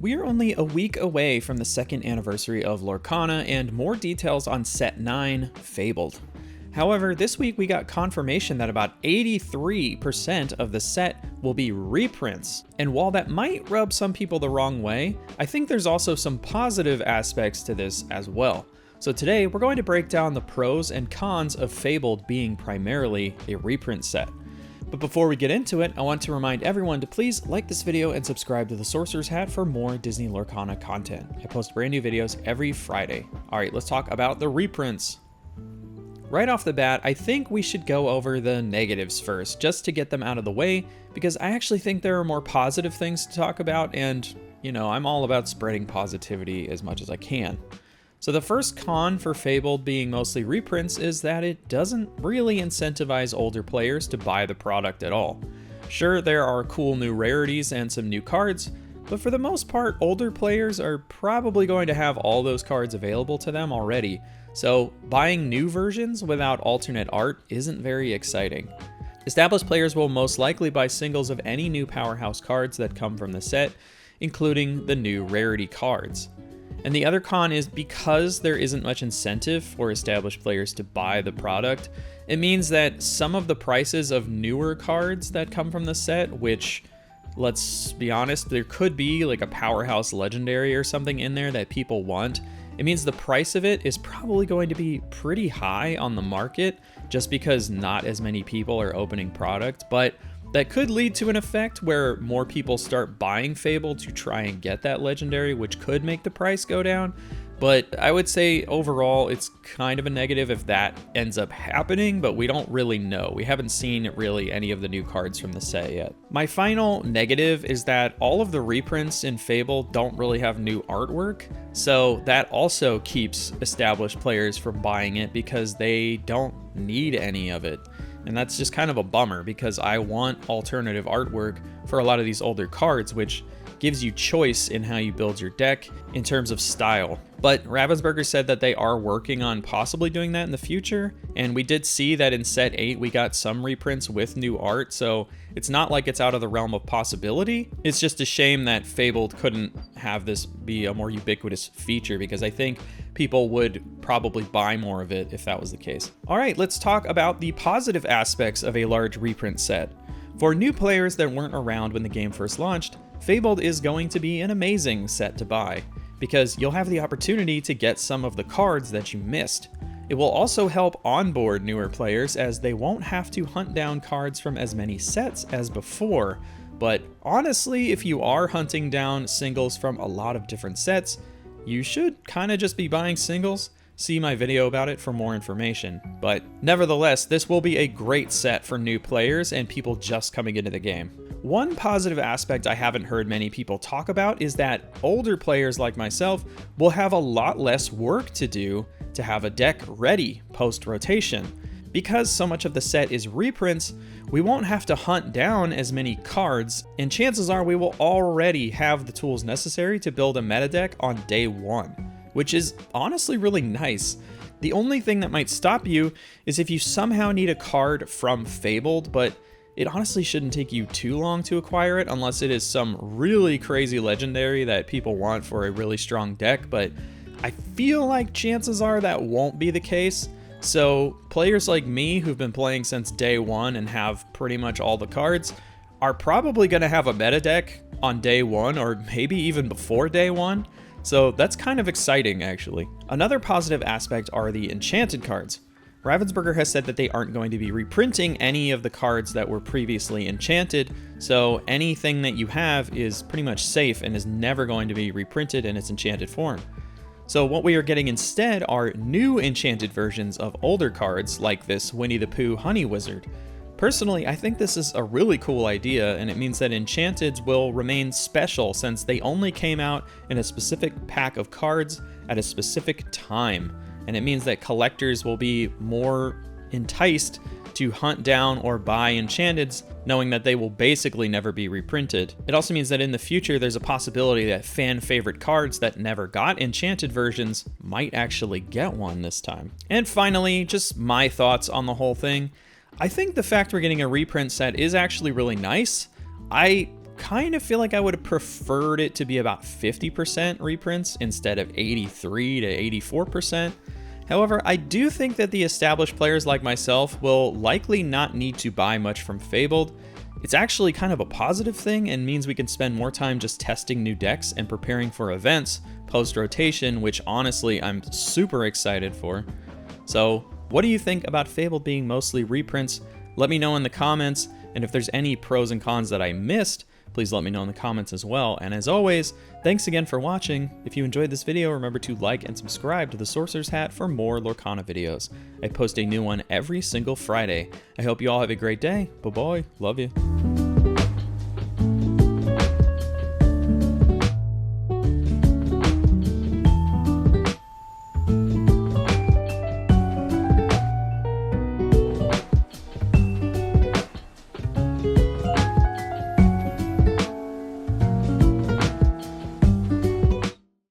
We are only a week away from the second anniversary of Lorcana and more details on set 9, Fabled. However, this week we got confirmation that about 83% of the set will be reprints. And while that might rub some people the wrong way, I think there's also some positive aspects to this as well. So today we're going to break down the pros and cons of Fabled being primarily a reprint set. But before we get into it, I want to remind everyone to please like this video and subscribe to the Sorcerer's Hat for more Disney Lorcana content. I post brand new videos every Friday. All right, let's talk about the reprints. Right off the bat, I think we should go over the negatives first, just to get them out of the way, because I actually think there are more positive things to talk about, and, you know, I'm all about spreading positivity as much as I can. So the first con for Fabled being mostly reprints is that it doesn't really incentivize older players to buy the product at all. Sure, there are cool new rarities and some new cards, but for the most part, older players are probably going to have all those cards available to them already, so buying new versions without alternate art isn't very exciting. Established players will most likely buy singles of any new powerhouse cards that come from the set, including the new rarity cards. And the other con is because there isn't much incentive for established players to buy the product, it means that some of the prices of newer cards that come from the set, which, let's be honest, there could be like a powerhouse legendary or something in there that people want, it means the price of it is probably going to be pretty high on the market just because not as many people are opening product, but that could lead to an effect where more people start buying Fabled to try and get that legendary, which could make the price go down. But I would say overall it's kind of a negative if that ends up happening, but we don't really know. We haven't seen really any of the new cards from the set yet. My final negative is that all of the reprints in Fabled don't really have new artwork, so that also keeps established players from buying it because they don't need any of it. And that's just kind of a bummer because I want alternative artwork for a lot of these older cards, which gives you choice in how you build your deck in terms of style. But Ravensburger said that they are working on possibly doing that in the future, and we did see that in set 8 we got some reprints with new art, so it's not like it's out of the realm of possibility. It's just a shame that Fabled couldn't have this be a more ubiquitous feature, because I think people would probably buy more of it if that was the case. All right, let's talk about the positive aspects of a large reprint set. For new players that weren't around when the game first launched, Fabled is going to be an amazing set to buy, because you'll have the opportunity to get some of the cards that you missed. It will also help onboard newer players as they won't have to hunt down cards from as many sets as before, but honestly, if you are hunting down singles from a lot of different sets, you should kind of just be buying singles. See my video about it for more information. But nevertheless, this will be a great set for new players and people just coming into the game. One positive aspect I haven't heard many people talk about is that older players like myself will have a lot less work to do to have a deck ready post-rotation. Because so much of the set is reprints, we won't have to hunt down as many cards, and chances are we will already have the tools necessary to build a meta deck on day one, which is honestly really nice. The only thing that might stop you is if you somehow need a card from Fabled, but it honestly shouldn't take you too long to acquire it unless it is some really crazy legendary that people want for a really strong deck, but I feel like chances are that won't be the case. So players like me who've been playing since day one and have pretty much all the cards are probably going to have a meta deck on day one or maybe even before day one. So that's kind of exciting, actually. Another positive aspect are the enchanted cards. Ravensburger has said that they aren't going to be reprinting any of the cards that were previously enchanted, so anything that you have is pretty much safe and is never going to be reprinted in its enchanted form. So what we are getting instead are new enchanted versions of older cards like this Winnie the Pooh Honey Wizard. Personally, I think this is a really cool idea, and it means that enchanteds will remain special since they only came out in a specific pack of cards at a specific time. And it means that collectors will be more enticed to hunt down or buy enchanteds, knowing that they will basically never be reprinted. It also means that in the future, there's a possibility that fan favorite cards that never got enchanted versions might actually get one this time. And finally, just my thoughts on the whole thing. I think the fact we're getting a reprint set is actually really nice. I kind of feel like I would have preferred it to be about 50% reprints instead of 83 to 84%. However, I do think that the established players like myself will likely not need to buy much from Fabled. It's actually kind of a positive thing and means we can spend more time just testing new decks and preparing for events post-rotation, which honestly I'm super excited for. So what do you think about Fabled being mostly reprints? Let me know in the comments, and if there's any pros and cons that I missed, please let me know in the comments as well. And as always, thanks again for watching. If you enjoyed this video, remember to like and subscribe to the Sorcerer's Hat for more Lorcana videos. I post a new one every single Friday. I hope you all have a great day. Bye-bye. Love you.